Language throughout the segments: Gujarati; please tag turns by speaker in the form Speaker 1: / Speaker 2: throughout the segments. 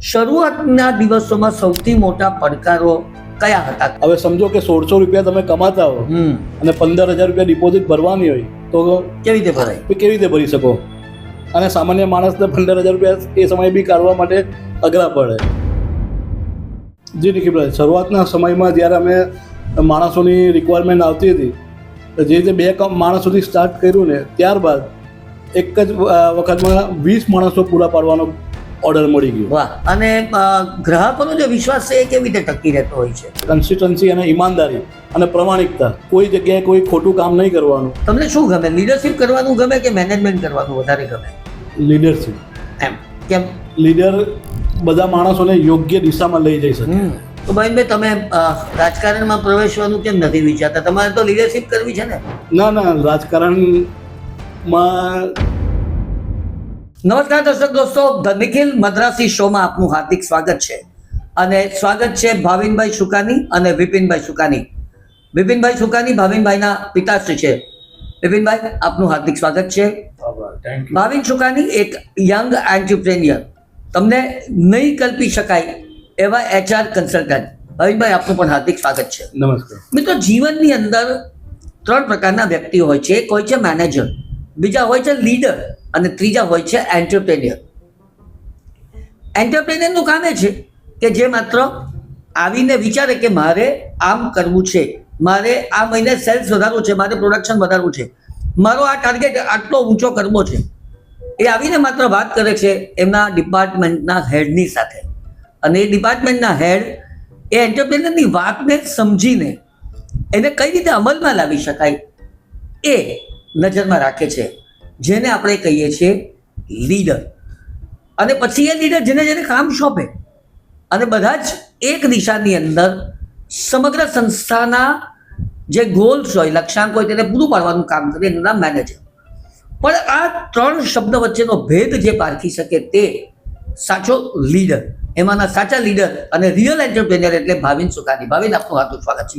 Speaker 1: શરૂઆતના દિવસોમાં સૌથી મોટા પડકારો કયા હતા?
Speaker 2: હવે સમજો કે 1600 રૂપિયા તમે કમાતા હો અને 15,000 રૂપિયા ડિપોઝિટ ભરવાની હોય તો
Speaker 1: કેવી રીતે ભરાય?
Speaker 2: કેવી રીતે ભરી શકો? અને સામાન્ય માણસને 15,000 રૂપિયા એ સમયે બી કાઢવા માટે અઘરા પડે. જી નિખિલભાઈ, શરૂઆતના સમયમાં જ્યારે અમે માણસોની રિક્વાયરમેન્ટ આવતી હતી જે રીતે 2 માણસોથી સ્ટાર્ટ કર્યું ને, ત્યારબાદ એક જ વખતમાં 20 માણસો પૂરા પાડવાનો ઓર્ડર મળી ગયો.
Speaker 1: વાહ! અને ગ્રાહકોનો જે વિશ્વાસ છે એ કેવી રીતે ટકી રહેતો હોય છે?
Speaker 2: કન્સિસ્ટન્સી અને ઈમાનદારી અને પ્રમાણિકતા, કોઈ જગ્યાએ કોઈ ખોટું કામ નહીં કરવાનું.
Speaker 1: તમને શું ગમે, લીડરશિપ કરવાનું ગમે કે મેનેજમેન્ટ કરવાનું વધારે ગમે?
Speaker 2: લીડરશિપ.
Speaker 1: એમ કેમ?
Speaker 2: લીડર બધા માણસોને યોગ્ય દિશામાં લઈ જઈ શકે.
Speaker 1: તો ભાઈ તમે રાજકારણમાં પ્રવેશવાનું કેમ નથી વિચારતા? તમારે તો લીડરશિપ કરવી છે ને.
Speaker 2: ના, રાજકારણમાં.
Speaker 1: નમસ્કાર દર્શક દોસ્તો, ધ નિખિલ મદ્રાસી શોમાં આપનું હાર્દિક સ્વાગત છે. અને સ્વાગત છે ભાવિનભાઈ સુકાની અને વિપિનભાઈ સુકાની. વિપિનભાઈ સુકાની ભાવિનભાઈના પિતાશ્રી છે. વિપિનભાઈ, આપનું હાર્દિક સ્વાગત છે. ભાવિન સુકાની એક યંગ એન્ટરપ્રેન્યોર, તમને નહીં કલ્પી શકાય એવા HR કન્સલ્ટન્ટ. ભાવિનભાઈ, આપનું પણ હાર્દિક સ્વાગત છે.
Speaker 2: નમસ્કાર
Speaker 1: મિત્રો, જીવનની અંદર 3 પ્રકારના વ્યક્તિઓ હોય છે. એક હોય છે મેનેજર, બીજા હોય છે લીડર અને ત્રીજા હોય છે એન્ટરપ્રેન્યોર. એન્ટરપ્રેન્યોરનું કામ એ છે કે જે માત્ર આવીને વિચારે કે મારે આમ કરવું છે, મારે આ મહિને સેલ્સ વધારવું છે, મારે પ્રોડક્શન વધારવું છે, મારો આ ટાર્ગેટ આટલો ઊંચો કરવો છે. એ આવીને માત્ર વાત કરે છે એમના ડિપાર્ટમેન્ટના હેડની સાથે. અને એ ડિપાર્ટમેન્ટના હેડ એ એન્ટરપ્રેન્યોરની વાતને સમજીને એને કઈ રીતે અમલમાં લાવી શકાય એ નજરમાં રાખે છે, જેને આપણે કહીએ છીએ લીડર. અને પછી એ લીડર જેને કામ સોંપે અને બધા જ એક દિશાની અંદર સમગ્ર સંસ્થાના જે ગોલ્સ હોય, લક્ષ્યાંક હોય તેને પૂરું પાડવાનું કામ કરે, એનું નામ મેનેજર. પણ આ 3 શબ્દ વચ્ચેનો ભેદ જે પારખી શકે તે સાચો લીડર. એમાંના સાચા લીડર અને રિયલ એન્ટરપ્રેન્યોર એટલે ભાવિન સુકાની. ભાવિન, આપનું હાર્દિક સ્વાગત છે.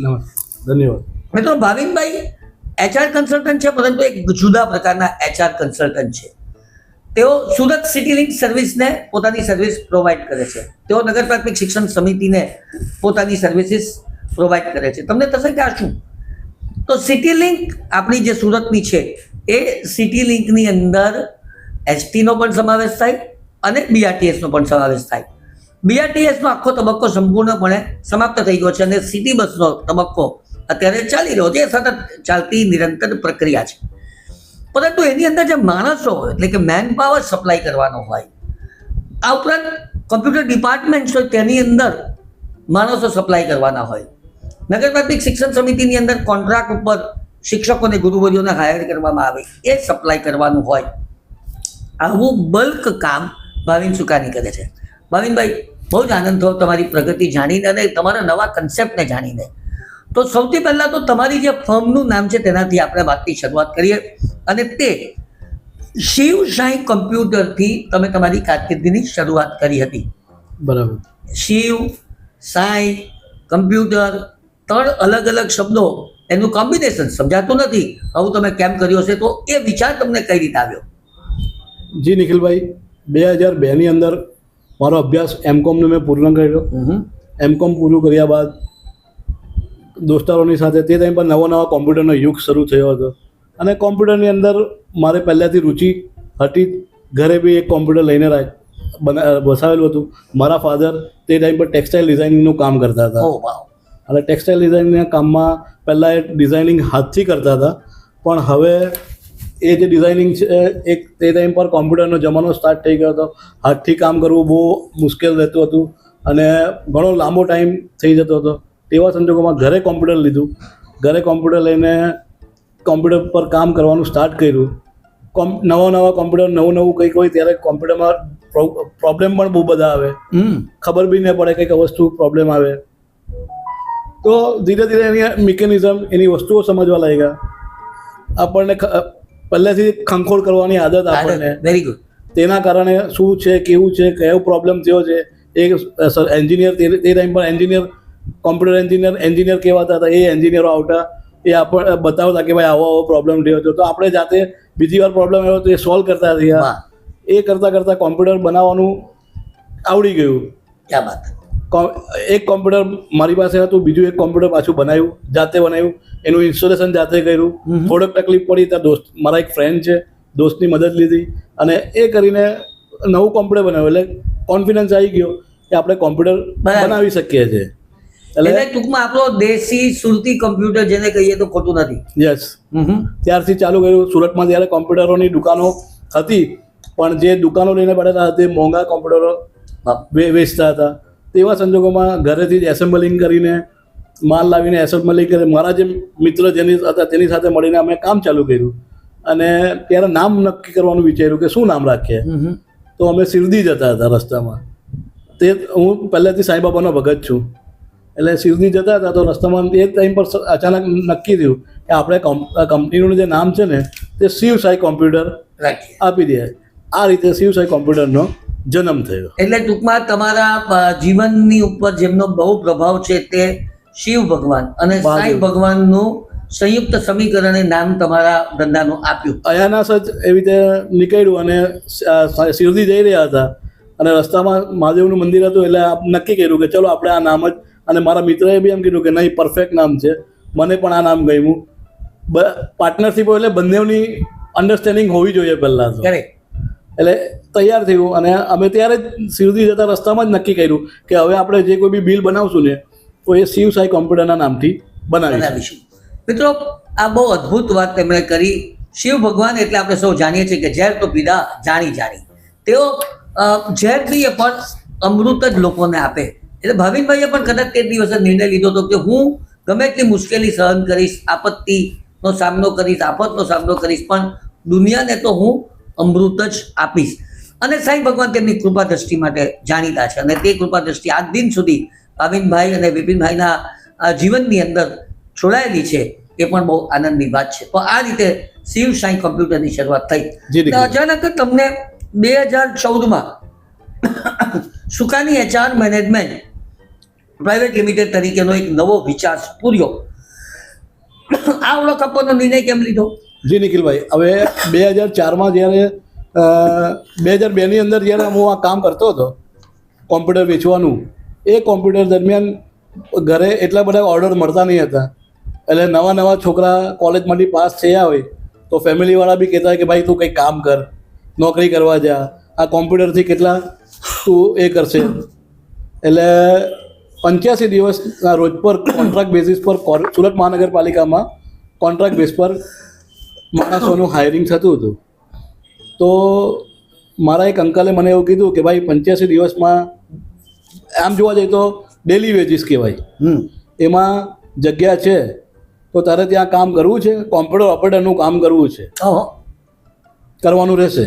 Speaker 2: ધન્યવાદ.
Speaker 1: મિત્રો, ભાવિનભાઈ HR કન્સલ્ટન્ટ છે, પરંતુ એક જુદા પ્રકારના HR કન્સલ્ટન્ટ છે. તેઓ સુરત સિટી લિંક સર્વિસને પોતાની સર્વિસ પ્રોવાઈડ કરે છે. તેઓ નગર પ્રાથમિક શિક્ષણ સમિતિને પોતાની સર્વિસીસ પ્રોવાઈડ કરે છે. તમને થશે કે આ શું? તો સિટી લિંક આપણી જે સુરતની છે એ સિટી લિંકની અંદર ST નો પણ સમાવેશ થાય અને BRTS નો પણ સમાવેશ થાય. BRTS નો આખો તબક્કો સંપૂર્ણપણે સમાપ્ત થઈ ગયો છે અને સિટી બસનો તબક્કો અત્યારે ચાલી રહ્યો છે. એ સતત ચાલતી નિરંતર પ્રક્રિયા છે. પરંતુ એની અંદર જે માણસો એટલે કે મેન પાવર સપ્લાય કરવાનો હોય, આ ઉપરાંત કોમ્પ્યુટર ડિપાર્ટમેન્ટ હોય તેની અંદર માણસો સપ્લાય કરવાના હોય, નગર પ્રાથમિક શિક્ષણ સમિતિની અંદર કોન્ટ્રાક્ટ ઉપર શિક્ષકોને ગુરુવર્યોને હાયર કરવામાં આવે એ સપ્લાય કરવાનું હોય, આવું બલ્ક કામ ભાવિન સુકાની કરે છે. ભાવિનભાઈ, બહુ જ આનંદ થયો તમારી પ્રગતિ જાણીને અને તમારા નવા કન્સેપ્ટને જાણીને. તો સૌથી પહેલાં તો તમારી જે ફર્મનું નામ છે તેનાથી આપણે વાતની શરૂઆત કરીએ. અને તે શિવ સાંઈ કમ્પ્યુટરથી તમે તમારી કારકિર્દીની શરૂઆત કરી હતી.
Speaker 2: બરાબર.
Speaker 1: શિવ સાંઈ કમ્પ્યુટર, 3 અલગ અલગ શબ્દો, એનું કોમ્બિનેશન સમજાતું નથી. આવું તમે કેમ કર્યો છે? તો એ વિચાર તમને કઈ રીતે આવ્યો?
Speaker 2: જી નિખિલભાઈ, 2002ની અંદર મારો અભ્યાસ M.Com મેં પૂર્ણ કર્યો. M.Com પૂરું કર્યા બાદ દોસ્તારોની સાથે તે ટાઈમ પર નવા કોમ્પ્યુટરનો યુગ શરૂ થયો હતો અને કોમ્પ્યુટરની અંદર મારે પહેલાંથી રુચિ હતી. ઘરે બી એક કોમ્પ્યુટર લઈને વસાવેલું હતું. મારા ફાધર તે ટાઈમ પર ટેક્સટાઇલ ડિઝાઇનિંગનું કામ કરતા હતા. અને ટેક્સટાઇલ ડિઝાઇનિંગના કામમાં પહેલાં એ ડિઝાઇનિંગ હાથથી કરતા હતા, પણ હવે એ જે ડિઝાઇનિંગ છે એક તે ટાઈમ પર કોમ્પ્યુટરનો જમાનો સ્ટાર્ટ થઈ ગયો હતો. હાથથી કામ કરવું બહુ મુશ્કેલ રહેતું હતું અને ઘણો લાંબો ટાઈમ થઈ જતો હતો. તેવા સંજોગોમાં ઘરે કોમ્પ્યુટર લીધું. ઘરે કોમ્પ્યુટર લઈને કોમ્પ્યુટર પર કામ કરવાનું સ્ટાર્ટ કર્યું. નવા કોમ્પ્યુટર નવું કંઈક હોય ત્યારે કોમ્પ્યુટરમાં પ્રોબ્લેમ પણ બહુ બધા આવે, ખબર બી ન પડે કંઈક વસ્તુ પ્રોબ્લેમ આવે. તો ધીરે ધીરે એની મિકેનિઝમ, એની વસ્તુઓ સમજવા લાગ્યા. આપણને પહેલેથી ખંખોળ કરવાની આદત આપણને.
Speaker 1: Very good.
Speaker 2: તેના કારણે શું છે, કેવું છે, કયો પ્રોબ્લેમ થયો છે, એ એન્જિનિયર તે ટાઈમ પર કોમ્પ્યુટર એન્જિનિયર કહેવાતા હતા. એ એન્જિનિયરો આવતા, એ આપણે બતાવતા કે ભાઈ આવો પ્રોબ્લેમ થયો હતો. તો આપણે જાતે બીજી વાર પ્રોબ્લેમ આવ્યો તો એ સોલ્વ કરતા થયા. એ કરતાં કોમ્પ્યુટર બનાવવાનું આવડી ગયું.
Speaker 1: ક્યાં વાત.
Speaker 2: એક કોમ્પ્યુટર મારી પાસે હતું, બીજું એક કોમ્પ્યુટર પાછું બનાવ્યું, જાતે બનાવ્યું, એનું ઇન્સ્ટોલેશન જાતે કર્યું. થોડોક તકલીફ પડી ત્યાં મારા એક ફ્રેન્ડ છે, દોસ્તની મદદ લીધી અને એ કરીને નવું કોમ્પ્યુટર બનાવ્યું. એટલે કોન્ફિડન્સ આવી ગયો કે આપણે કોમ્પ્યુટર બનાવી શકીએ છીએ.
Speaker 1: એટલે ટૂંકમાં આપણો દેશી સુરતી કોમ્પ્યુટર જેને કહીએ તો ખોટું નથી.
Speaker 2: યસ. ત્યારથી ચાલુ કર્યું. સુરતમાં ત્યારે કોમ્પ્યુટરોની દુકાનો હતી, પણ જે દુકાનો લઈને પડેલા તે મોંઘા કોમ્પ્યુટરો વેચતા હતા. તેવા સંજોગોમાં ઘરેથી જ એસેમ્બલિંગ કરીને માલ લાવીને એસેમ્બલિંગ કરી મારા જે મિત્ર જેની હતા તેની સાથે મળીને અમે કામ ચાલુ કર્યું. અને ત્યારે નામ નક્કી કરવાનું વિચાર્યું કે શું નામ રાખીએ. તો અમે શિરડી જતા હતા રસ્તામાં. તે હું પહેલેથી સાંઈબાબાનો ભગત છું, એટલે શિરડી જતા હતા તો રસ્તામાં એ ટાઈમ પર અચાનક નક્કી થયું કે આપણે કંપનીનું જે નામ છે ને તે શિવ સાઈ કોમ્પ્યુટર આપી દે. આ રીતે શિવ સાઈ કોમ્પ્યુટરનો જન્મ થયો.
Speaker 1: એટલે ટૂંકમાં તમારા જીવનની ઉપર જેમનો બહુ પ્રભાવ છે તે શિવ ભગવાન અને સાઈ ભગવાનનું સંયુક્ત સમીકરણે નામ તમારા ધંધાનું આપ્યું.
Speaker 2: અયાના જ એવી રીતે નીકળ્યું અને શિરડી જઈ રહ્યા હતા અને રસ્તામાં મહાદેવનું મંદિર હતું, એટલે નક્કી કર્યું કે ચલો આપણે આ નામ જ. અને મારા મિત્રએ બી એમ કીધું કે નહીં, પરફેક્ટ નામ છે, મને પણ આ નામ ગમ્યું. પાર્ટનરશીપ એટલે બંનેની અન્ડરસ્ટેન્ડિંગ હોવી જોઈએ પહેલાં તો. એટલે તૈયાર થયું અને અમે ત્યારે જ શિરડી જતા રસ્તામાં જ નક્કી કર્યું કે હવે આપણે જે કોઈ બી બિલ બનાવશું ને તો એ શિવ સાઈ કોમ્પ્યુટરના નામથી બનાવીશું.
Speaker 1: મિત્રો, આ બહુ અદ્ભુત વાત તેમણે કરી. શિવ ભગવાન એટલે આપણે સૌ જાણીએ છીએ કે ઝેર તો પીધા જાણી જાણી. તેઓ ઝેર પીએ પણ અમૃત જ લોકોને આપે. એટલે ભાવિનભાઈએ પણ કદાચ તે દિવસે નિર્ણય લીધો હતો કે હું ગમે એટલી મુશ્કેલી સહન કરીશ, આપત્તિનો સામનો કરીશ, આફતનો સામનો કરીશ, પણ દુનિયાને તો હું અમૃત જ આપીશ. અને સાંઈ ભગવાન તેમની કૃપા દ્રષ્ટિ માટે જાણીતા છે અને તે કૃપા દ્રષ્ટિ આજ દિન સુધી ભાવિનભાઈ અને વિપિનભાઈના જીવનની અંદર છોડાયેલી છે. એ પણ બહુ આનંદની વાત છે. તો આ રીતે શિવ સાઈ કોમ્પ્યુટરની શરૂઆત થઈ. અચાનક તમને 2014માં સુકાની HR મેનેજમેન્ટ પ્રાઇવેટ લિમિટેડ તરીકેનો એક નવો વિચાર પૂર્યો. આ ઓળખ આપવાનો નિર્ણય કેમ લીધો?
Speaker 2: જી નિખિલભાઈ, હવે 2004માં જ્યારે 2002ની અંદર જ્યારે હું આ કામ કરતો હતો કોમ્પ્યુટર વેચવાનું, એ કોમ્પ્યુટર દરમિયાન ઘરે એટલા બધા ઓર્ડર મળતા નહીં હતા. એટલે નવા છોકરા કોલેજમાંથી પાસ થયા હોય તો ફેમિલીવાળા બી કહેતા હોય કે ભાઈ તું કંઈક કામ કર, નોકરી કરવા જા, આ કોમ્પ્યુટરથી કેટલા તું એ કરશે. એટલે 85 દિવસના રોજ પર કોન્ટ્રાક્ટ બેઝિસ પર સુરત મહાનગરપાલિકામાં કોન્ટ્રાક્ટ બેઝ પર માણસોનું હાયરિંગ થતું હતું. તો મારા એક અંકલે મને એવું કીધું કે ભાઈ 85 દિવસમાં આમ જોવા જઈએ તો ડેલી વેજીસ કહેવાય, એમાં જગ્યા છે તો તારે ત્યાં કામ કરવું છે, કોમ્પ્યુટર ઓપરેટરનું કામ કરવું છે, કરવાનું રહેશે.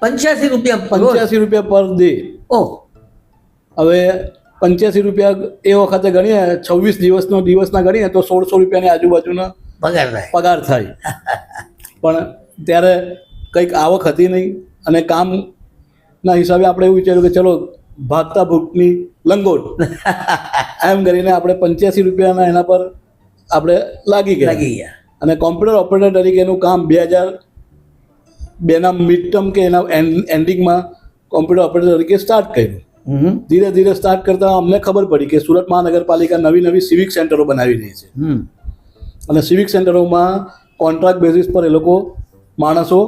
Speaker 1: 85 રૂપિયા
Speaker 2: પર ડે. હવે 85 રૂપિયા એ વખતે ગણીએ, 26 દિવસના ગણીએ તો 1600 રૂપિયાની આજુબાજુનો પગાર થાય. પણ ત્યારે કંઈક આવક હતી નહીં અને કામના હિસાબે આપણે એવું વિચાર્યું કે ચલો ભાગતા ભૂખની લંગોટ એમ કરીને આપણે 85 રૂપિયાના એના પર આપણે લાગી ગયા. અને કોમ્પ્યુટર ઓપરેટર તરીકેનું કામ 2002ના મિડ ટર્મ કે એના એન્ડિંગમાં કોમ્પ્યુટર ઓપરેટર તરીકે સ્ટાર્ટ કર્યું. ધીરે ધીરે સ્ટાર્ટ કરતાં અમને ખબર પડી કે સુરત મહાનગરપાલિકા નવી સિવિક સેન્ટરો બનાવી રહી છે અને સિવિક સેન્ટરોમાં કોન્ટ્રાક્ટ બેઝિસ પર એ લોકો માણસો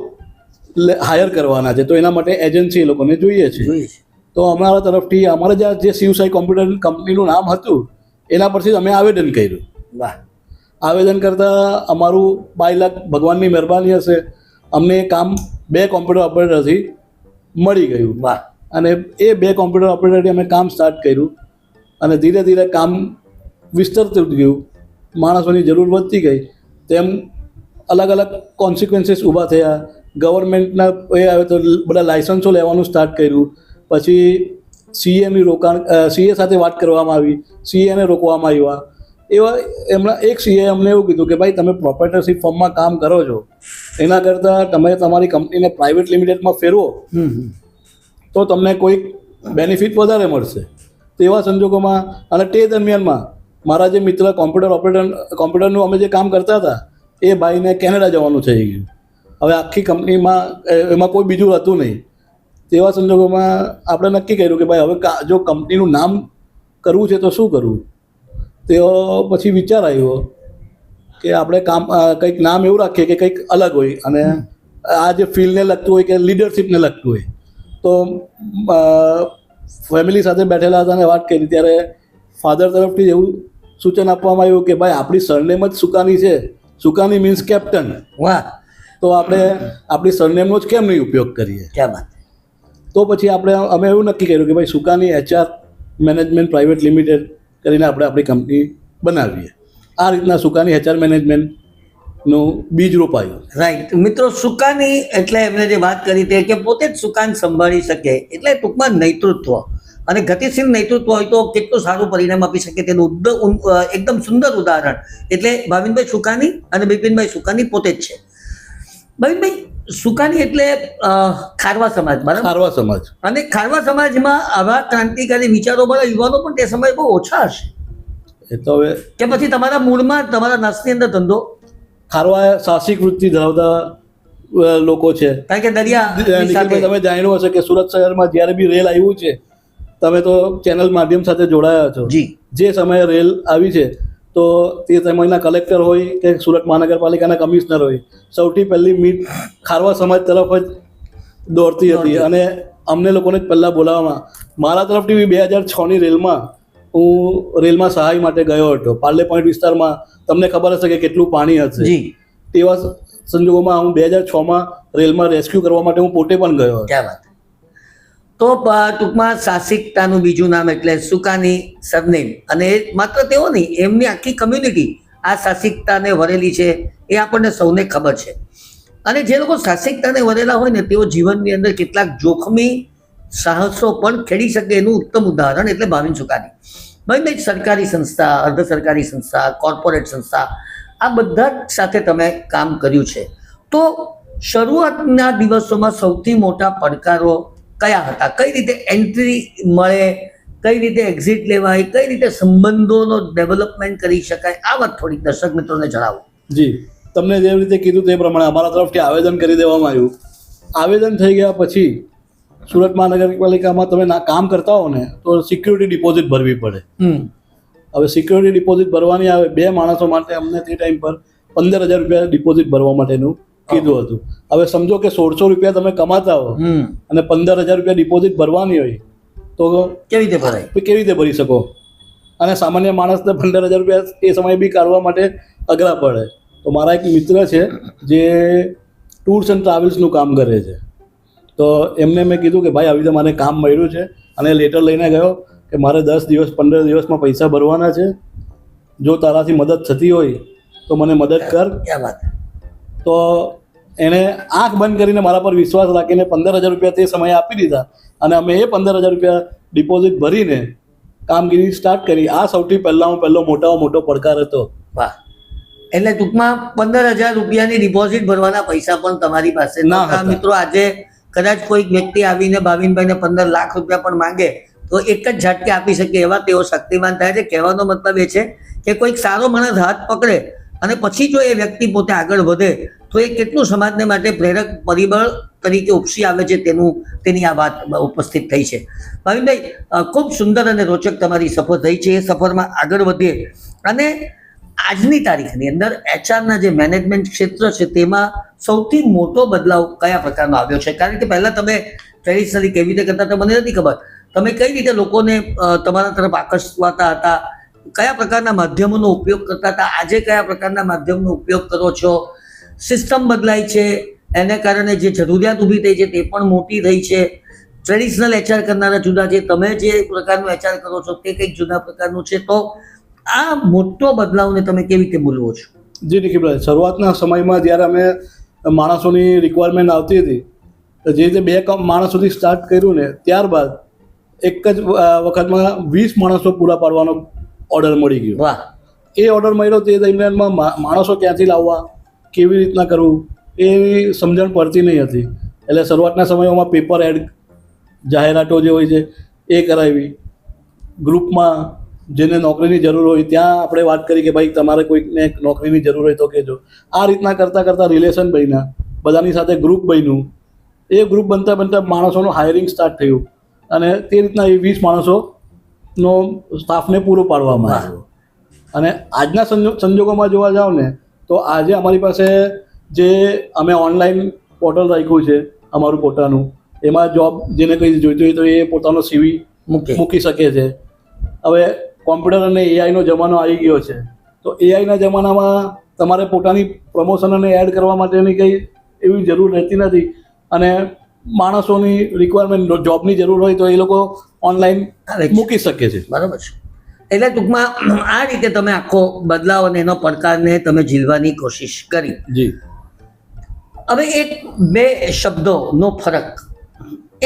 Speaker 2: હાયર કરવાના છે. તો એના માટે એજન્સી એ લોકોને જોઈએ છે. તો અમારા તરફથી અમારે જે શિવસાઈ કોમ્પ્યુટર કંપનીનું નામ હતું એના પરથી અમે આવેદન કર્યું. આવેદન કરતાં અમારું 22 લાખ ભગવાનની મહેરબાની હશે, અમને કામ 2 કોમ્પ્યુટર ઓપરેટરથી મળી ગયું. અને એ 2 કોમ્પ્યુટર ઓપરેટરથી અમે કામ સ્ટાર્ટ કર્યું અને ધીરે ધીરે કામ વિસ્તરતું ગયું, માણસોની જરૂર વધતી ગઈ, તેમ અલગ અલગ કોન્સિક્વન્સીસ ઊભા થયા. ગવર્મેન્ટના એ આવે તો બધા લાઇસન્સો લેવાનું સ્ટાર્ટ કર્યું. પછી સીએ સાથે વાત કરવામાં આવી, સીએને રોકવામાં આવ્યા. એમના એક સીએ અમને એવું કીધું કે ભાઈ તમે પ્રોપ્રાઇટરશિપ ફોર્મમાં કામ કરો છો, એના કરતાં તમે તમારી કંપનીને પ્રાઇવેટ લિમિટેડમાં ફેરવો તો તમને કોઈક બેનિફિટ વધારે મળશે. તેવા સંજોગોમાં અને તે દરમિયાનમાં મારા જે મિત્ર કોમ્પ્યુટરનું અમે જે કામ કરતા હતા એ ભાઈને કેનેડા જવાનું થઈ ગયું. હવે આખી કંપનીમાં એમાં કોઈ બીજું હતું નહીં. તેવા સંજોગોમાં આપણે નક્કી કર્યું કે ભાઈ હવે જો કંપનીનું નામ કરવું છે તો શું કરવું. તેઓ પછી વિચાર આવ્યો કે આપણે કંઈક નામ એવું રાખીએ કે કંઈક અલગ હોય અને આ જે ફિલ્ડને લગતું હોય કે લીડરશિપને લગતું હોય. તો ફેમિલી સાથે બેઠેલા હતા અને વાત કરી ત્યારે ફાધર તરફથી એવું સૂચન આપવામાં આવ્યું કે ભાઈ આપણી સરનેમ જ સુકાની છે. સુકાની મીન્સ કેપ્ટન.
Speaker 1: વાહ,
Speaker 2: તો આપણે આપણી સરનેમનો જ કેમ નહીં ઉપયોગ કરીએ.
Speaker 1: ક્યાં વાત.
Speaker 2: તો પછી અમે એવું નક્કી કર્યું કે ભાઈ સુકાની HR મેનેજમેન્ટ પ્રાઇવેટ લિમિટેડ કરીને આપણે આપણી કંપની બનાવીએ. આ રીતના સુકાની HR મેનેજમેન્ટનું બીજ રોપાયું.
Speaker 1: રાઈટ મિત્રો, સુકાની એટલે એમણે જે વાત કરી તે કે પોતે જ સુકાન સંભાળી શકે, એટલે ટૂંકમાં નેતૃત્વ અને ગતિશીલ નેતૃત્વ હોય તો કેટલું સારું પરિણામ આપી શકે તેનું એકદમ સુંદર ઉદાહરણ એટલે ભાવિનભાઈ સુકાની અને બિપિનભાઈ સુકાની પોતે જ છે. ભાવિનભાઈ, સુકાની એટલે ખારવા સમાજ, બરાબર?
Speaker 2: ખારવા સમાજ.
Speaker 1: અને ખારવા સમાજમાં આવા ક્રાંતિકારી વિચારોવાળા યુવાનો પણ તે સમયે બહુ ઓછા હશે.
Speaker 2: એ તો હવે
Speaker 1: કે પછી તમારા મૂળમાં તમારા નસની અંદર ધંધો?
Speaker 2: ખારવા સાહસિક વૃત્તિ ધરાવતા લોકો છે.
Speaker 1: કારણ કે દરિયા
Speaker 2: નિખિલભાઈ, તમે જાણ્યું હશે કે સુરત શહેરમાં જ્યારે બી રેલ આવ્યું છે, તમે તો ચેનલ માધ્યમ સાથે જોડાયા છો.
Speaker 1: જી.
Speaker 2: જે સમયે રેલ આવી છે તો તે સમયના કલેક્ટર હોય કે સુરત મહાનગરપાલિકાના કમિશનર હોય, સૌથી પહેલી મીટ ખારવા સમાજ તરફ જ દોડતી હતી અને અમને લોકોને જ પહેલાં બોલાવવામાં. મારા તરફથી 2006ની રેલમાં હું રેલમાં સહાય માટે ગયો હતો. પાર્લે પોઈન્ટ વિસ્તારમાં તમને ખબર હશે કે કેટલું પાણી હશે.
Speaker 1: જી.
Speaker 2: તેવા સંજોગોમાં હું 2006માં રેલમાં રેસ્ક્યુ કરવા માટે હું પોતે પણ ગયો.
Speaker 1: ક્યાં વાત. તો ટૂંકમાં સાહસિકતાનું બીજું નામ એટલે સુકાની સરનેમ. અને માત્ર તેઓ નહીં, એમની આખી કમ્યુનિટી આ સાહસિકતાને વરેલી છે એ આપણને સૌને ખબર છે. અને જે લોકો સાહસિકતાને વરેલા હોય ને તેઓ જીવનની અંદર કેટલાક જોખમી સાહસો પણ ખેડી શકે એનું ઉત્તમ ઉદાહરણ એટલે ભાવિન સુકાની. ભાઈ, સરકારી સંસ્થા, અર્ધ સરકારી સંસ્થા, કોર્પોરેટ સંસ્થા, આ બધા સાથે તમે કામ કર્યું છે. તો શરૂઆતના દિવસોમાં સૌથી મોટા પડકારો કયા હતા? કઈ રીતે એન્ટ્રી મળે, કઈ રીતે એક્ઝિટ લેવાય, કઈ રીતે સંબંધોનો ડેવલપમેન્ટ કરી શકાય, આ વાત થોડીક દર્શક મિત્રોને જણાવો.
Speaker 2: જી, તમને જે રીતે કીધું તે પ્રમાણે અમારા તરફથી આવેદન કરી દેવામાં આવ્યું. આવેદન થઈ ગયા પછી સુરત મહાનગરપાલિકામાં તમે કામ કરતા હો ને તો સિક્યુરિટી ડિપોઝિટ ભરવી પડે. હવે સિક્યુરિટી ડિપોઝિટ ભરવાની આવે 2 માણસો માટે અમને તે ટાઈમ પર 15,000 રૂપિયા ડિપોઝિટ ભરવા માટેનું કીધું હતું. હવે સમજો કે 1,600 રૂપિયા તમે કમાતા હો અને 15,000 રૂપિયા ડિપોઝિટ ભરવાની હોય તો
Speaker 1: કેવી રીતે ભરાય?
Speaker 2: કેવી રીતે ભરી શકો? અને સામાન્ય માણસને 15,000 રૂપિયા એ સમયે બી કાઢવા માટે અઘરા પડે. તો મારા એક મિત્ર છે જે ટૂર્સ એન્ડ ટ્રાવેલ્સનું કામ કરે છે. તો એમને મેં કીધું કે ભાઈ આવી રીતે મારે કામ મળ્યું છે અને લેટર લઈને ગયો કે મારે 10 દિવસ 15 દિવસમાં પૈસા ભરવાના છે, જો તારાથી મદદ થતી હોય તો મને મદદ કર.
Speaker 1: ક્યાં વાત.
Speaker 2: તો એણે આંખ બંધ કરીને મારા પર વિશ્વાસ રાખીને 15,000 રૂપિયા તે સમયે આપી દીધા અને અમે એ 15,000 રૂપિયા ડિપોઝિટ ભરીને કામગીરી સ્ટાર્ટ કરી. આ સૌથી પહેલો મોટો પડકાર હતો.
Speaker 1: વાહ. એટલે ટૂંકમાં 15,000 રૂપિયાની ડિપોઝિટ ભરવાના પૈસા પણ તમારી પાસે
Speaker 2: ના
Speaker 1: હતા.
Speaker 2: હતા.
Speaker 1: મિત્રો, આજે કદાચ કોઈક વ્યક્તિ આવીને ભાવિનભાઈને 15 લાખ રૂપિયા પણ માંગે તો એક જ ઝાટકે આપી શકે એવા તેઓ શક્તિમાન થાય છે. કહેવાનો મતલબ એ છે કે કોઈક સારો માણસ હાથ પકડે અને પછી જો એ વ્યક્તિ પોતે આગળ વધે તો એ કેટલું સમાજને માટે પ્રેરક પરિબળ તરીકે ઉપસી આવે છે તેની આ વાત ઉપસ્થિત થઈ છે. ભાવિનભાઈ, ખૂબ સુંદર અને રોચક તમારી સફર થઈ છે. એ સફરમાં આગળ વધીએ અને આજની તારીખની અંદર એચઆરના જે મેનેજમેન્ટ ક્ષેત્ર છે તેમાં સૌથી મોટો બદલાવ કયા પ્રકારનો આવ્યો છે? કારણ કે પહેલાં તમે ટ્રેડિશનલી કેવી રીતે કરતા હતા મને નથી ખબર. તમે કઈ રીતે લોકોને તમારા તરફ આકર્ષવાતા હતા? કયા પ્રકારના માધ્યમોનો ઉપયોગ કરતા હતા? આજે કયા પ્રકારના માધ્યમનો ઉપયોગ કરો છો? સિસ્ટમ બદલાય છે, એને કારણે જે જરૂરિયાત ઊભી થઈ છે તે પણ મોટી થઈ છે. ટ્રેડિશનલ એચઆર કરનારા જુદા છે, તમે જે પ્રકારનું એચઆર કરો છો તે કંઈક જુદા પ્રકારનું છે. તો આ મોટો બદલાવને તમે કેવી રીતે બોલવો છો?
Speaker 2: જી નિખિલભાઈ, શરૂઆતના સમયમાં જ્યારે અમે માણસોની રિક્વાયરમેન્ટ આવતી હતી તો જે રીતે 2 માણસોથી સ્ટાર્ટ કર્યું ને ત્યારબાદ એક જ વખતમાં 20 માણસો પૂરા પાડવાનો ઓર્ડર મળી ગયો.
Speaker 1: વાહ.
Speaker 2: એ ઓર્ડર મળ્યો તે દરમિયાનમાં માણસો ક્યાંથી લાવવા, કેવી રીતના કરવું એ સમજણ પડતી નહીં હતી. એટલે શરૂઆતના સમયોમાં પેપર એડ જાહેરાતો જે હોય છે એ કરાવી. ગ્રુપમાં જેને નોકરીની જરૂર હોય ત્યાં આપણે વાત કરી કે ભાઈ તમારે કોઈકને નોકરીની જરૂર હોય તો કહેજો. આ રીતના કરતાં રિલેશન બન્યા, બધાની સાથે ગ્રુપ બન્યું એ ગ્રુપ બનતા બનતા માણસોનું હાયરિંગ સ્ટાર્ટ થયું અને તે રીતના એ 20 માણસોનો સ્ટાફને પૂરો પાડવામાં આવ્યો. અને આજના સંજોગોમાં જોવા જાવ ને તો આજે અમારી પાસે જે અમે ઓનલાઈન પોર્ટલ રાખ્યું છે અમારું પોતાનું, એમાં જોબ જેને કંઈ જોઈતું હોય તો એ પોતાનો CV મૂકી શકે છે. હવે કોમ્પ્યુટર અને એઆઈનો જમાનો આવી ગયો છે, તો એઆઈના જમાનામાં તમારે પોતાની પ્રમોશન અને એડ કરવા માટેની કંઈ એવી જરૂર રહેતી નથી. અને માણસોની રિક્વાયરમેન્ટ જોબની જરૂર હોય તો એ લોકો ઓનલાઈન મૂકી શકે છે.
Speaker 1: બરાબર છે. એટલે ટૂંકમાં આ રીતે તમે આખો બદલાવ અને એનો પડકારને તમે ઝીલવાની કોશિશ કરી.
Speaker 2: જી.
Speaker 1: હવે એક બે શબ્દોનો ફરક.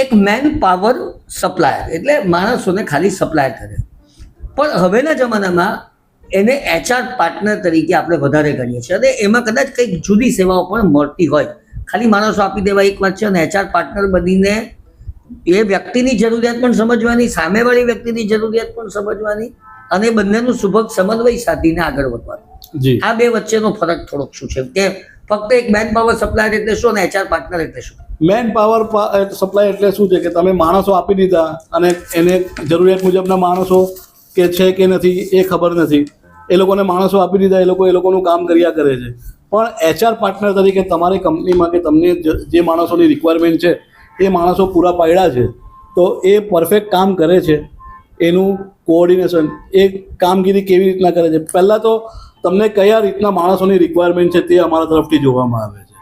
Speaker 1: એક મેન પાવર સપ્લાયર એટલે માણસોને ખાલી સપ્લાય કરે, પણ હવેના જમાનામાં એને HR પાર્ટનર તરીકે આપણે વધારે ગણીએ છીએ અને એમાં કદાચ કંઈક જુદી સેવાઓ પણ મળતી હોય. ખાલી માણસો આપી દેવા એક વાત છે અને HR પાર્ટનર બનીને એ વ્યક્તિની જરૂરિયાત પણ સમજવાની, સામેવાળી વ્યક્તિની જરૂરિયાત પણ સમજવાની અને બંનેનું સુભગ સમન્વય સાધીને આગળ વધવાનું.
Speaker 2: જી.
Speaker 1: આ બે વચ્ચેનો ફરક થોડોક શું છે કે ફક્ત એક મેન પાવર સપ્લાયર એટલે શું અને HR પાર્ટનર એટલે શું?
Speaker 2: મેન પાવર સપ્લાય એટલે શું છે કે તમે માણસો આપી દીધા અને એને જરૂરિયાત મુજબના માણસો કે છે કે નથી એ ખબર નથી, એ લોકોને માણસો આપી દીધા, એ લોકોનું કામ કર્યા કરે છે. પણ HR પાર્ટનર તરીકે તમારી કંપનીમાં કે તમને જે માણસોની રિક્વાયરમેન્ટ છે એ માણસો પૂરા પાડ્યા છે, તો એ પરફેક્ટ કામ કરે છે. એનું કોઓર્ડિનેશન, એ કામગીરી કેવી રીતના કરે છે, પહેલાં તો તમને કયા રીતના માણસોની રિક્વાયરમેન્ટ છે તે અમારા તરફથી જોવામાં આવે છે.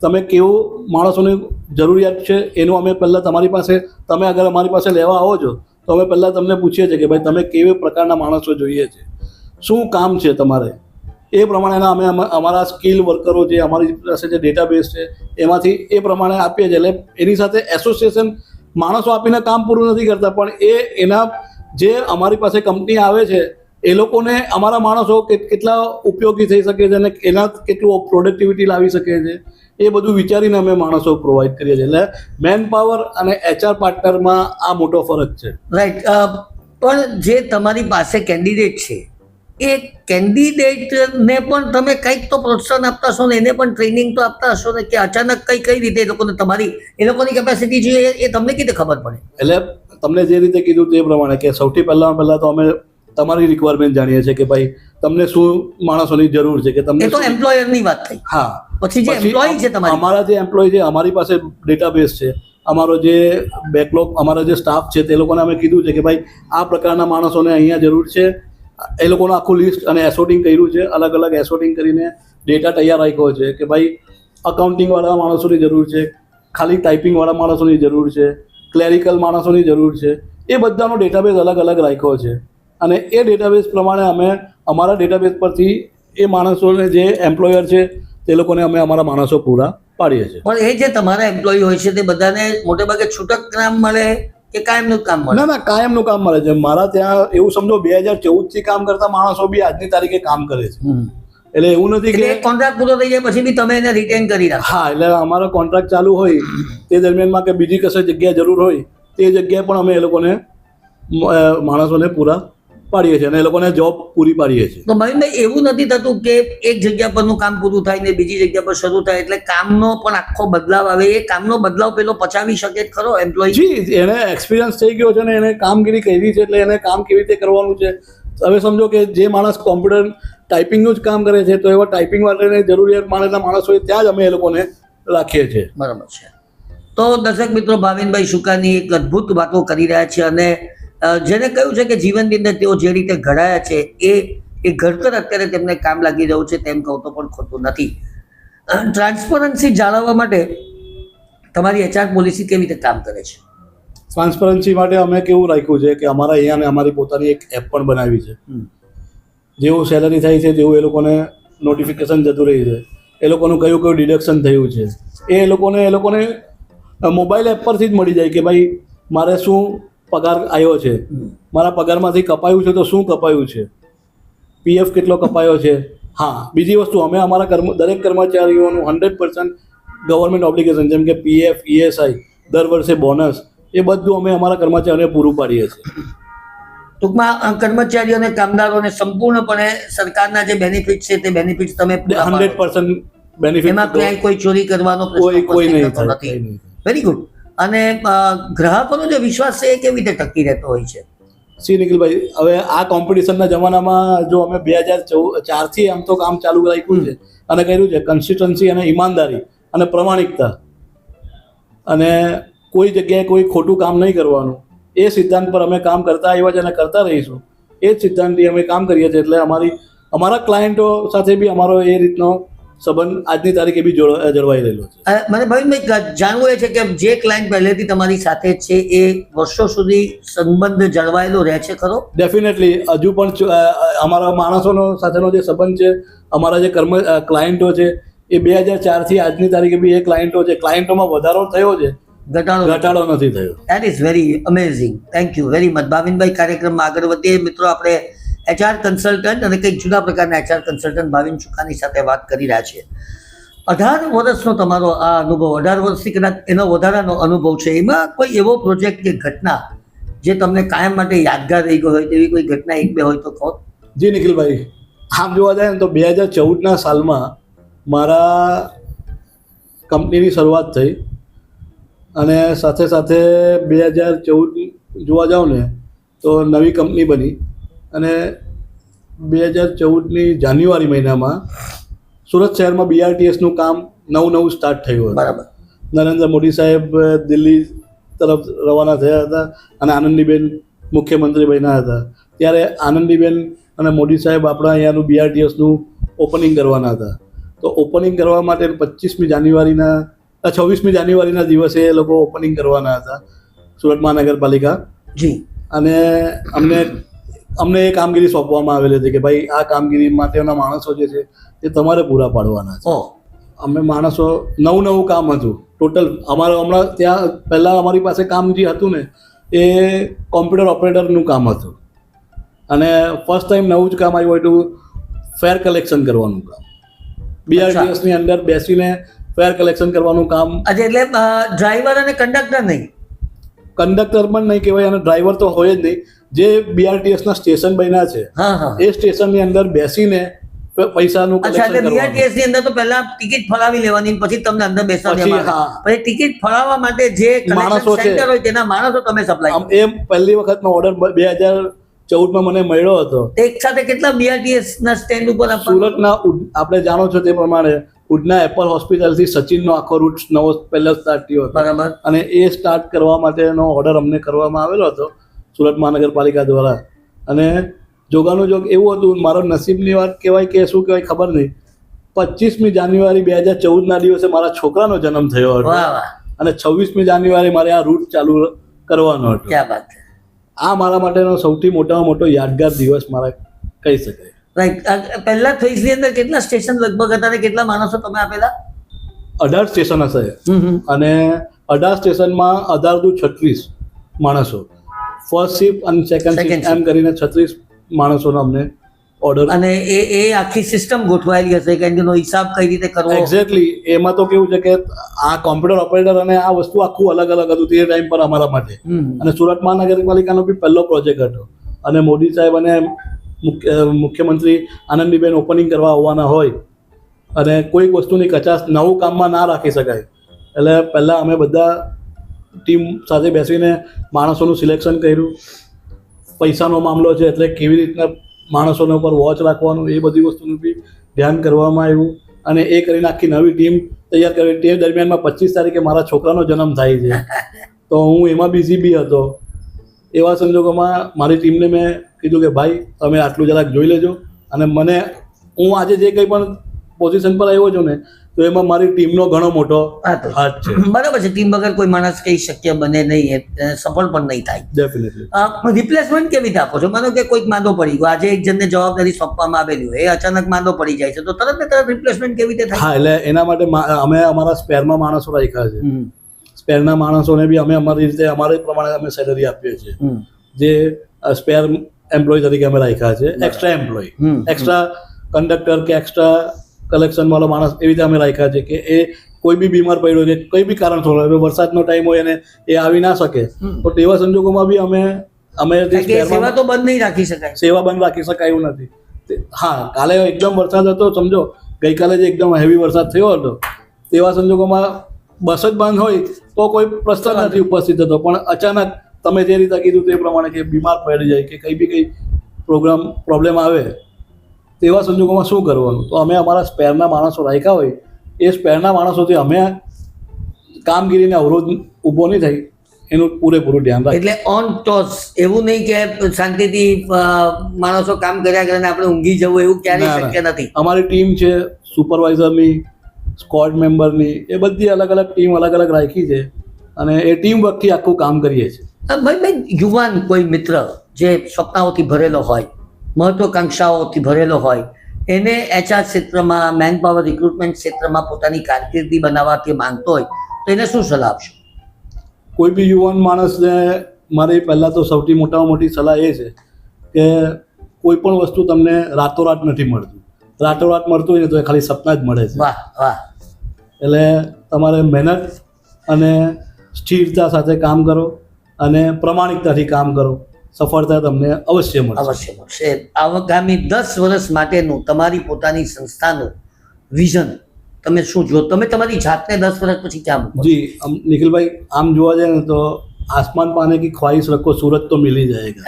Speaker 2: તમે કેવું માણસોની જરૂરિયાત છે એનું અમે પહેલાં તમારી પાસે, તમે અગર અમારી પાસે લેવા આવો છો તો અમે પહેલાં તમને પૂછીએ છીએ કે ભાઈ તમે કેવી પ્રકારના માણસો જોઈએ છે, શું કામ છે તમારે, એ પ્રમાણેના અમે અમારા સ્કિલ વર્કરો જે અમારી પાસે જે ડેટાબેઝ છે એમાંથી એ પ્રમાણે આપીએ છીએ. એટલે એની સાથે એસોસિએશન માણસો આપીને કામ પૂરું નથી કરતા, પણ એના જે અમારી પાસે કંપની આવે છે એ લોકોને અમારા માણસો કેટલા ઉપયોગી થઈ શકે છે અને એના કેટલું પ્રોડક્ટિવિટી લાવી શકે છે એ બધું વિચારીને અમે માણસો પ્રોવાઈડ કરીએ છીએ. એટલે મેન પાવર અને HR પાર્ટનરમાં આ મોટો ફરક છે.
Speaker 1: રાઈટ. પણ જે તમારી પાસે કેન્ડિડેટ છે એ કેન્ડિડેટને પણ તમે કંઈક તો પ્રોત્સાહન આપતા હશો ને, એને પણ ટ્રેનિંગ તો આપતા હશો ને કે અચાનક કઈ રીતે એ લોકોને એ લોકોની કેપેસિટી છે એ તમને કઈ રીતે ખબર પડે?
Speaker 2: એટલે તમને જે રીતે કીધું તે પ્રમાણે કે સૌથી પહેલાં તો અમે તમારી રિક્વાયરમેન્ટ જાણીએ છીએ કે ભાઈ તમને શું માણસોની જરૂર છે, કે તમને
Speaker 1: એ તો એમ્પ્લોયરની વાત થઈ.
Speaker 2: હા.
Speaker 1: પછી જે એમ્પ્લોય છે તમારા,
Speaker 2: અમારા જે એમ્પ્લોય છે, અમારી પાસે ડેટાબેઝ છે, અમારો જે બેકલોગ, અમારા જે સ્ટાફ છે તે લોકોને અમે કીધું છે કે ભાઈ આ પ્રકારના માણસોને અહીંયા જરૂર છે. એ લોકોનું આખું લિસ્ટ અને એસોર્ટિંગ કર્યું છે, અલગ અલગ એસોર્ટિંગ કરીને ડેટા તૈયાર રાખ્યો છે કે ભાઈ અકાઉન્ટિંગવાળા માણસોની જરૂર છે, ખાલી ટાઈપિંગવાળા માણસોની જરૂર છે, ક્લેરિકલ માણસોની જરૂર છે. એ બધાનો ડેટાબેઝ અલગ અલગ રાખ્યો છે અને એ ડેટાબેઝ પ્રમાણે અમે અમારા ડેટાબેઝ પરથી એ માણસોને જે એમ્પ્લોયર છે તે લોકોને અમે અમારા માણસો પૂરા પાડીએ છીએ.
Speaker 1: પણ એ જે તમારા એમ્પ્લોય હોય છે તે બધાને મોટે ભાગે છૂટક કામ મળે કે કાયમનું કામ મળે?
Speaker 2: ના, કાયમનું કામ મળે છે. મારા ત્યાં એવું સમજો 2014 થી કામ કરતા માણસો બી આજની તારીખે કામ કરે છે. એટલે એવું નથી કે
Speaker 1: કોન્ટ્રાક્ટ પૂરો થઈ જાય પછી બી તમે એને રિટેન કરી રાખો?
Speaker 2: હા, એટલે અમારો કોન્ટ્રાક્ટ ચાલુ હોય તે દરમિયાનમાં કે બીજી કશે જગ્યાએ જરૂર હોય તે જગ્યાએ પણ અમે એ લોકોને માણસોને પૂરા પાડીએ છીએ અને એ લોકોને જોબ પૂરી પાડીએ છીએ.
Speaker 1: તો મહિનભાઈ એવું નથી થતું કે એક જગ્યા પરનું કામ પૂરું થાય ને બીજી જગ્યા પર શરૂ થાય એટલે કામનો પણ આખો બદલાવ આવે? એ કામનો બદલાવ પેલો પચાવી શકે ખરો એમ્પ્લોય?
Speaker 2: જી, એને એક્સપિરિયન્સ થઈ ગયો છે ને એને કામગીરી કરી છે એટલે એને કામ કેવી રીતે કરવાનું છે. હવે સમજો કે જે માણસ કોમ્પ્યુટર ટાઈપિંગનું જ કામ કરે છે તો એવા ટાઈપિંગ માટેની જરૂરિયાત માણસના માણસો હોય ત્યાં જ અમે એ લોકોને રાખીએ છીએ.
Speaker 1: બરાબર છે. તો દર્શક મિત્રો, ભાવિનભાઈ શુકાની એક અદ્ભુત વાતો કરી રહ્યા છે અને જેને કહ્યું છે કે જીવનની અંદર તેઓ જે રીતે ઘડાયા છે એ ઘડતર અત્યારે તેમને કામ લાગી રહ્યું છે તેમ કહું તો પણ ખોટું નથી. ટ્રાન્સપરન્સી જાળવવા માટે તમારી HR પોલિસી કેવી રીતે કામ કરે છે?
Speaker 2: ટ્રાન્સપરન્સી માટે અમે કેવું રાખ્યું છે કે અમારા અહીંયા અમારી પોતાની એક એપ પણ બનાવી છે. જેવું સેલરી થાય છે તેવું એ લોકોને નોટિફિકેશન જતું રહી છે, એ લોકોનું કયું ડિડક્શન થયું છે એ લોકોને મોબાઈલ એપ પરથી જ મળી જાય કે ભાઈ મારે શું પગાર આવ્યો છે, મારા પગારમાંથી કપાયું છે તો શું કપાયું છે, PF કેટલો કપાયો છે. હા, બીજી વસ્તુ અમે અમારા દરેક કર્મચારીઓનું 100% ગવર્મેન્ટ ઓબ્લિગેશન જેમ કે PF, ESI, દર વર્ષે બોનસ, એ બધું અમે અમારા કર્મચારીઓને પૂરું પાડીએ છીએ.
Speaker 1: ટૂંકમાં કર્મચારીઓ અને કામદારોને સંપૂર્ણપણે સરકારના જે બેનિફિટ છે તે બેનિફિટ તમે
Speaker 2: 100% બેનિફિટ,
Speaker 1: એમાં ક્યાંય કોઈ ચોરી કરવાનો
Speaker 2: કોઈ નહીં
Speaker 1: નથી. Very good. અને ગ્રાહકોનો જે વિશ્વાસ છે એ કેવી રીતે ટકી રહેતો હોય છે?
Speaker 2: સી નિખિલભાઈ, હવે આ કોમ્પિટિશનના જમાનામાં જો અમે 2004થી આમ તો કામ ચાલુ રાખ્યું છે અને કર્યું છે કન્સિસ્ટન્સી અને ઈમાનદારી અને પ્રમાણિકતા, અને કોઈ જગ્યાએ કોઈ ખોટું કામ નહીં કરવાનું, એ સિદ્ધાંત પર અમે કામ કરતા આવ્યા છે અને કરતા રહીશું. એ જ સિદ્ધાંતથી અમે કામ કરીએ છીએ, એટલે અમારા ક્લાયન્ટો સાથે બી અમારો એ રીતનો સંબંધ આજની તારીખે બી જળવાઈ રહેલો છે.
Speaker 1: મને ભાવિનભાઈ જાણવું એ છે કે જે ક્લાયન્ટ પહેલેથી તમારી સાથે છે એ વર્ષો સુધી સંબંધ જળવાયેલો રહે છે ખરો?
Speaker 2: ડેફિનેટલી હજુ પણ અમારા માણસોનો સાથેનો જે સંબંધ છે, અમારા જે ક્લાયન્ટો છે એ 2004થી આજની તારીખે બી એ ક્લાયન્ટોમાં વધારો થયો છે, ઘટાડો નથી થયો.
Speaker 1: That is very amazing. Thank you very much Bhavinbhai. કાર્યક્રમમાં આગળ વધીએ મિત્રો. આપણે HR કન્સલ્ટન્ટ અને કંઈક જુદા પ્રકારના HR કન્સલ્ટન્ટ ભાવિન ચુકાની સાથે વાત કરી રહ્યા છીએ. 18 વર્ષનો તમારો આ અનુભવ, 18 વર્ષથી કદાચ એનો વધારાનો અનુભવ છે, એમાં કોઈ એવો પ્રોજેક્ટ કે ઘટના જે તમને કાયમ માટે યાદગાર રહી ગયો હોય તેવી કોઈ ઘટના એક બે હોય તો કહો.
Speaker 2: જી નિખિલભાઈ, આમ જોવા જાય ને તો 2014ના સાલમાં મારા કંપનીની શરૂઆત થઈ, અને સાથે સાથે 2014 જોવા જાઉં ને તો નવી કંપની બની, અને 2014ની જાન્યુઆરી મહિનામાં સુરત શહેરમાં BRTSનું કામ નવું સ્ટાર્ટ થયું હતું.
Speaker 1: બરાબર.
Speaker 2: નરેન્દ્ર મોદી સાહેબ દિલ્હી તરફ રવાના થયા હતા અને આનંદીબેન મુખ્યમંત્રી બન્યા હતા. ત્યારે આનંદીબેન અને મોદી સાહેબ આપણા અહીંયાનું BRTSનું ઓપનિંગ કરવાના હતા. તો ઓપનિંગ કરવા માટે 26મી જાન્યુઆરીના દિવસે એ લોકો ઓપનિંગ કરવાના હતા સુરત મહાનગરપાલિકા.
Speaker 1: જી. અને
Speaker 2: અમને એ કામગીરી સોંપવામાં આવેલી હતી કે ભાઈ આ કામગીરી માટેના માણસો જે છે એ તમારે પૂરા પાડવાના છે. અમે માણસો નવું કામ હતું ટોટલ. હમણાં ત્યાં પહેલાં અમારી પાસે કામ જે હતું ને એ કોમ્પ્યુટર ઓપરેટરનું કામ હતું, અને ફર્સ્ટ ટાઈમ નવું જ કામ આવ્યું હતું ફેર કલેક્શન કરવાનું કામ. BRTSની અંદર બેસીને ફેર કલેક્શન કરવાનું કામ.
Speaker 1: એટલે ડ્રાઈવર અને કંડક્ટર નહીં?
Speaker 2: કંડક્ટર પણ નહીં કહેવાય અને ડ્રાઈવર તો હોય જ નહીં. જે BRTSના સ્ટેશન બન્યા છે એ સ્ટેશનની અંદર બેસીને પૈસાનું કલેક્શન કરવાનું.
Speaker 1: BRTS ની અંદર તો પહેલા ટિકિટ ફળાવી લેવાની, પછી તમને અંદર બેસાડવામાં આવે. પછી ટિકિટ ફળાવવા માટે જે
Speaker 2: માણસો છે
Speaker 1: સેન્ટર હોય તેના માણસો તમે સપ્લાય.
Speaker 2: એ પહેલી વખતનો ઓર્ડર 2014માં મને મળ્યો હતો.
Speaker 1: એક સાથે કેટલા BRTS ના સ્ટેન્ડ ઉપર?
Speaker 2: સુરતના આપણે જાણો છો તે પ્રમાણે ઉડના એપલ હોસ્પિટલથી સચિનનો આખો રૂટ નવો પહેલો સ્ટાર્ટ થયો હતો.
Speaker 1: બરાબર.
Speaker 2: અને એ સ્ટાર્ટ કરવા માટેનો ઓર્ડર અમને કરવામાં આવેલો હતો સુરત મહાનગરપાલિકા દ્વારા. અને જોગાનું જોગ એવું હતું, મારો નસીબની વાત કહેવાય કે શું કહેવાય ખબર નહીં, 25મી જાન્યુઆરી 2014ના દિવસે મારા છોકરાનો જન્મ થયો હતો, અને 26મી જાન્યુઆરી મારે આ રૂટ ચાલુ કરવાનો હતો.
Speaker 1: ક્યાં વાત.
Speaker 2: આ મારા માટેનો સૌથી મોટામાં મોટો યાદગાર દિવસ મારા કહી શકાય.
Speaker 1: રાઈટ. પહેલા ફેઝની અંદર કેટલા સ્ટેશન લગભગ હતા અને કેટલા માણસો તમે આપેલા?
Speaker 2: 18 સ્ટેશન હશે, અને 18 સ્ટેશનમાં 18×36 માણસો. ફર્સ્ટ શિફ્ટ અને સેકન્ડ શિફ્ટ એમ કરીને 36 માણસોનો અમને ઓર્ડર.
Speaker 1: અને એ આખી સિસ્ટમ ગોઠવાયેલી હશે કે એનો હિસાબ કઈ રીતે કરવો?
Speaker 2: એક્ઝેક્ટલી. એમાં તો કેવું છે કે આ કોમ્પ્યુટર ઓપરેટર અને આ વસ્તુ આખું અલગ હતું તે ટાઈમ પર અમારા માટે. અને સુરત મહાનગરપાલિકાનો બી પહેલો પ્રોજેક્ટ હતો, અને મોદી સાહેબ અને મુખ્યમંત્રી આનંદીબેન ઓપનિંગ કરવા આવવાના હોય, અને કોઈક વસ્તુની કચાશ નવું કામમાં ના રાખી શકાય, એટલે પહેલાં અમે બધા ટીમ સાથે બેસીને માણસોનું સિલેક્શન કર્યું. પૈસાનો મામલો છે એટલે કેવી રીતના માણસોના ઉપર વોચ રાખવાનું એ બધી વસ્તુનું બી ધ્યાન કરવામાં આવ્યું, અને એ કરીને આખી નવી ટીમ તૈયાર કરી. તે દરમિયાનમાં 25 તારીખે મારા છોકરાનો જન્મ થાય છે, તો હું એમાં બિઝી બી હતો. એવા સંજોગોમાં મારી ટીમને મેં કીધું કે ભાઈ તમે આટલું જરાક જોઈ લેજો, અને હું આજે જે કંઈ પણ પોઝિશન પર આવ્યો છું ને તો એમાં મારી ટીમનો ઘણો મોટો હાથ છે.
Speaker 1: બરાબર છે. ટીમ વગર કોઈ માણસ કઈ શક્ય બને નહીં, સફળ પણ નહીં થાય.
Speaker 2: ડેફિનેટલી.
Speaker 1: રિપ્લેસમેન્ટ કેવી રીતે આપો છો? માનો કે કોઈક માંદો પડી ગયો, આજે એક જણને જવાબદારી સોંપવામાં આવેલી હોય, એ અચાનક માંદો પડી જાય છે, તો તરત ને તરત રિપ્લેસમેન્ટ કેવી રીતે થાય?
Speaker 2: હા, એટલે એના માટે અમે અમારા સ્પેરમાં માણસો રાખ્યા છે. સ્પેરના માણસોને બી અમે અમારી રીતે અમારા પ્રમાણે અમે સેલરી આપીએ છીએ. જે સ્પેર એમ્પ્લોય તરીકે અમે રાખ્યા છે, એક્સ્ટ્રા એમ્પ્લોય, એક્સ્ટ્રા કંડક્ટર કે એક્સ્ટ્રા કલેક્શન વાળો માણસ એવી રીતે અમે રાખ્યા છે કે એ કોઈ બી બીમાર પડ્યો છે, કોઈ બી કારણસર, હવે વરસાદનો ટાઈમ હોય અને એ આવી ના શકે તો તેવા સંજોગોમાં બી અમે
Speaker 1: સેવા તો બંધ નહીં રાખી શકાય.
Speaker 2: સેવા બંધ રાખી શકાય એવું નથી. હા, કાલે એકદમ વરસાદ હતો, સમજો ગઈકાલે જે એકદમ હેવી વરસાદ થયો હતો, તેવા સંજોગોમાં બસ જ બંધ હોય તો કોઈ પ્રશ્ન નથી ઉપસ્થિત થતો. પણ અચાનક તમે જે રીતે કીધું તે પ્રમાણે કે બીમાર પડી જાય કે કંઈ પ્રોબ્લેમ આવે તેવા સંજોગોમાં શું કરવાનું? તો અમે અમારા સ્પેરના માણસો રાખ્યા હોય, એ સ્પેરના માણસોથી અમે કામગીરીને અવરોધ ઊભો નહીં થાય એનું પૂરેપૂરું ધ્યાન રાખીએ.
Speaker 1: એટલે ઓન ટોસ, એવું નહીં કે શાંતિથી માણસો કામ કર્યા કરે ને આપણે ઊંઘી જવું, એવું ક્યારેય શક્ય નથી.
Speaker 2: અમારી ટીમ છે સુપરવાઇઝરની, સ્ક્વોડ મેમ્બરની, એ બધી અલગ અલગ ટીમ અલગ અલગ રાખી છે અને એ ટીમ વર્કથી આખું કામ કરીએ છીએ.
Speaker 1: ભાઈ યુવાન કોઈ મિત્ર જે સપનાઓથી ભરેલો હોય, મહત્વાકાંક્ષાઓથી ભરેલો હોય, એને HR ક્ષેત્રમાં, મેન પાવર રિક્રુટમેન્ટ ક્ષેત્રમાં પોતાની કારકિર્દી બનાવવા માંગતો હોય તો એને શું સલાહ આપશો?
Speaker 2: કોઈ બી યુવાન માણસને મારી પહેલાં તો સૌથી મોટામાં મોટી સલાહ એ છે કે કોઈ પણ વસ્તુ તમને રાતોરાત નથી મળતું. રાતોરાત મળતું હોય ને તો એ ખાલી સપના જ મળે છે.
Speaker 1: વાહ વાહ.
Speaker 2: એટલે તમારે મહેનત અને સ્થિરતા સાથે કામ કરો અને પ્રમાણિકતાથી કામ કરો, સફળતા તમને અવશ્ય મળશે.
Speaker 1: અવશ્ય મળશે. આગામી 10 વર્ષ માટેનું તમારી પોતાની સંસ્થાનું વિઝન તમે શું જો? તમે તમારી જાતને 10 વર્ષ પછી ક્યાં મૂકો?
Speaker 2: જી નિખિલભાઈ, આમ જોવા જાય ને તો આસમાન પાને કી ખ્વાહિશ રખો સૂરજ તો મિલ ही जाएगा.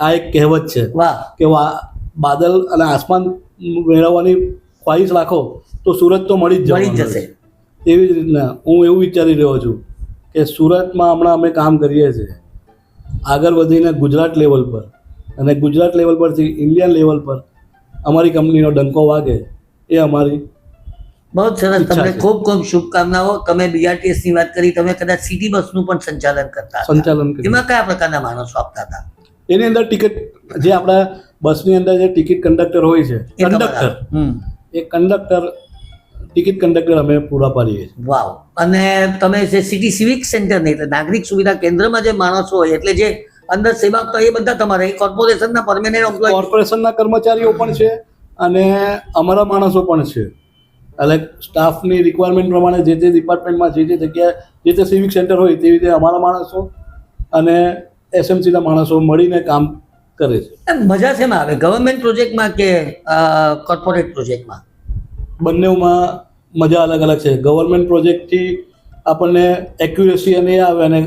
Speaker 2: આ એક કહેવત છે.
Speaker 1: વાહ.
Speaker 2: કે બાદલ અને આસમાન મેળવવાની ખ્વાહિશ રાખો તો સૂરજ તો મળી જ
Speaker 1: જશે.
Speaker 2: એવી જ રીતના હું એવું વિચારી રહ્યો છું કે સુરતમાં હમણાં અમે કામ કરીએ છીએ, આગળ વધીને ગુજરાત લેવલ પર અને ગુજરાત લેવલ પરથી ઇન્ડિયન લેવલ પર અમારી કંપનીનો ડંકો વાગે, એ અમારી
Speaker 1: બહુ સરસ. તમને ખૂબ ખૂબ શુભકામનાઓ. તમે BRTS ની વાત કરી, તમે કદાચ સિટી બસનું પણ સંચાલન કરતા હતા.
Speaker 2: સંચાલન કરીએ.
Speaker 1: એમાં કયા પ્રકારના માણસો આપતા હતા?
Speaker 2: એની અંદર ટિકિટ, જે આપણા બસની અંદર જે ટિકિટ કંડક્ટર હોય છે, એ કંડક્ટર ટિકિટ કંડક્ટર અમે પૂરા પાડીએ છીએ.
Speaker 1: વાવ. અને તમે જે સિટી સિવિક સેન્ટર નહીં, એટલે નાગરિક સુવિધા કેન્દ્રમાં જે માણસો હોય, એટલે જે અંદર સેવા આપતા હોય, એ બધા તમારા કોર્પોરેશનના પરમેનન્ટ એમ્પ્લોય?
Speaker 2: કોર્પોરેશનના કર્મચારીઓ પણ છે અને અમારા માણસો પણ છે. એટલે સ્ટાફની રિક્વાયરમેન્ટ પ્રમાણે જે તે ડિપાર્ટમેન્ટમાં જે તે જગ્યાએ જે તે સિવિક સેન્ટર હોય તેવી રીતે અમારા માણસો અને SMCના માણસો મળીને કામ કરે છે.
Speaker 1: મજા શેમાં આવે, ગવર્મેન્ટ પ્રોજેક્ટમાં કે કોર્પોરેટ પ્રોજેક્ટમાં?
Speaker 2: બંનેમાં મજા અલગ અલગ છે. ગવર્મેન્ટ પ્રોજેક્ટથી આપણને એક્યુરેસી અને એ આવે અને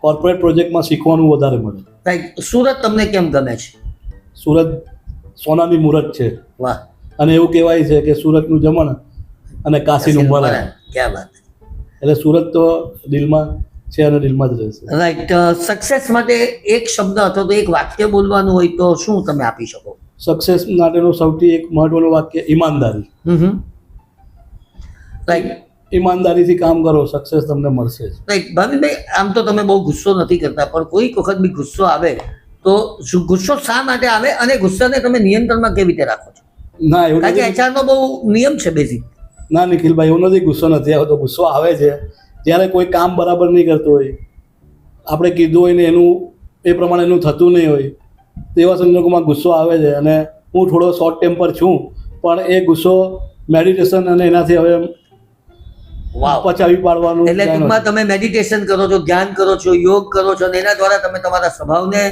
Speaker 2: કોર્પોરેટ પ્રોજેક્ટમાં શીખવાનું વધારે મળે.
Speaker 1: રાઈટ. સુરત તમને કેમ ગમે છે?
Speaker 2: સુરત સોનાની મુહૂર્ત છે.
Speaker 1: વાહ.
Speaker 2: અને એવું કહેવાય છે કે સુરતનું જમણ અને કાશીનું મરણ.
Speaker 1: ક્યાં વાત.
Speaker 2: એટલે સુરત તો દિલમાં છે અને દિલમાં જ રહેશે.
Speaker 1: રાઈટ. સક્સેસ માટે એક શબ્દ અથવા તો એક વાક્ય બોલવાનું હોય તો શું તમે આપી શકો?
Speaker 2: સક્સેસ માટેનું સૌથી એક મહત્વનું વાક્ય ઈમાનદારી.
Speaker 1: રાઈટ.
Speaker 2: ઈમાનદારીથી કામ કરો, સક્સેસ તમને મળશે.
Speaker 1: રાઈટ. ભાવિનભાઈ, આમ તો તમે બહુ ગુસ્સો નથી કરતા, પણ કોઈક વખત બી ગુસ્સો આવે તો ગુસ્સો શા માટે આવે અને ગુસ્સાને તમે નિયંત્રણમાં કેવી રીતે રાખો છો?
Speaker 2: ના, એવું
Speaker 1: કારણ કે HR નો બહુ નિયમ છે બેઝિક.
Speaker 2: ના નિખિલભાઈ, એવું નથી. ગુસ્સો નથી આવતો. ગુસ્સો આવે છે જ્યારે કોઈ કામ બરાબર નહીં કરતું હોય, આપણે કીધું હોય ને એનું એ પ્રમાણે એનું થતું નહીં હોય, તેવા સંજોગોમાં ગુસ્સો આવે છે. અને હું થોડો શોર્ટ ટેમ્પર છું, પણ એ ગુસ્સો મેડિટેશન અને એનાથી હવે પચાવી પાડવાનું.
Speaker 1: એટલે ટૂંકમાં તમે મેડિટેશન કરો છો, ધ્યાન કરો છો, યોગ કરો છો અને એના દ્વારા તમે તમારા સ્વભાવને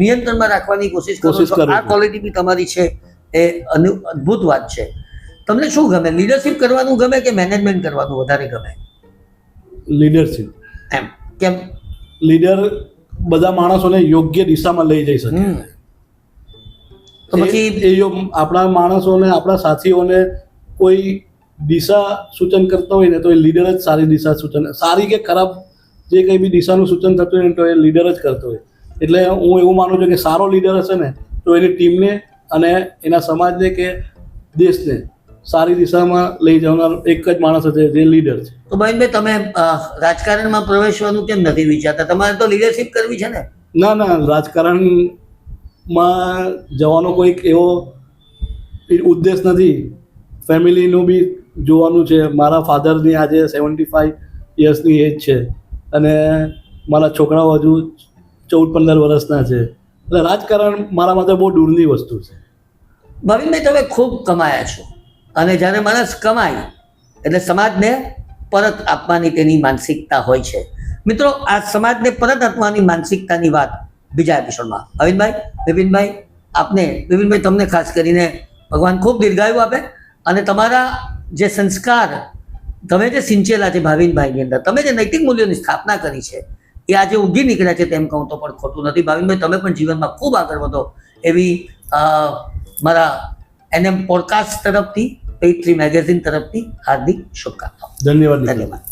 Speaker 1: નિયંત્રણમાં રાખવાની કોશિશ કરો છો. આ ક્વોલિટી બી તમારી છે, એ અદ્ભુત વાત છે. તમને શું ગમે, લીડરશિપ કરવાનું ગમે કે મેનેજમેન્ટ કરવાનું વધારે ગમે?
Speaker 2: લીડરશિપ.
Speaker 1: એમ કેમ?
Speaker 2: લીડર બધા માણસોને યોગ્ય દિશામાં લઈ જઈ શકે.
Speaker 1: તો પછી
Speaker 2: એ આપણા માણસોને, આપણા સાથીઓને કોઈ દિશા સૂચન કરતો હોય ને તો એ લીડર જ સારી દિશા સૂચન, સારી કે ખરાબ જે કંઈ બી દિશાનું સૂચન થતું હોય ને તો એ લીડર જ કરતો હોય. એટલે હું એવું માનું છું કે સારો લીડર હશે ને તો એની ટીમને અને એના સમાજને કે દેશને સારી દિશામાં લઈ જનાર એક જ માણસ હશે જે લીડર છે.
Speaker 1: તો ભાઈ તમે રાજકારણમાં પ્રવેશવાનું કેમ નથી વિચારતા? તમારે તો લીડરશિપ કરવી છે ને?
Speaker 2: ના, રાજકારણમાં જવાનો કોઈક એવો ઉદ્દેશ નથી. ફેમિલીનું બી જોવાનું છે. મારા ફાધરની આજે 75 યર્સની એજ છે અને મારા છોકરાઓ હજુ 14-15 વર્ષના છે. એટલે રાજકારણ મારા માટે બહુ દૂરની વસ્તુ છે.
Speaker 1: ભાવિનભાઈ, તમે ખૂબ કમાયા છો અને જ્યારે માણસ કમાય એટલે સમાજને પરત આપવાની તેની માનસિકતા હોય છે. મિત્રો, આ સમાજને પરત આપવાની માનસિકતાની વાત બીજા એપિસોડમાં. વિપિનભાઈ, તમને ખાસ કરીને ભગવાન ખૂબ દીર્ઘાયુ આપે અને તમારા જે સંસ્કાર તમે જે સિંચેલા છે ભાવિનભાઈની અંદર, તમે જે નૈતિક મૂલ્યોની સ્થાપના કરી છે એ આજે ઉગી નીકળ્યા છે તેમ કહું તો પણ ખોટું નથી. ભાવિનભાઈ, તમે પણ જીવનમાં ખૂબ આગળ વધો એવી મારા NM પોડકાસ્ટ તરફથી, પેઇટ્રી મેગેઝિન તરફથી હાર્દિક શુભકામનાઓ.
Speaker 2: ધન્યવાદ.
Speaker 1: ધન્યવાદ.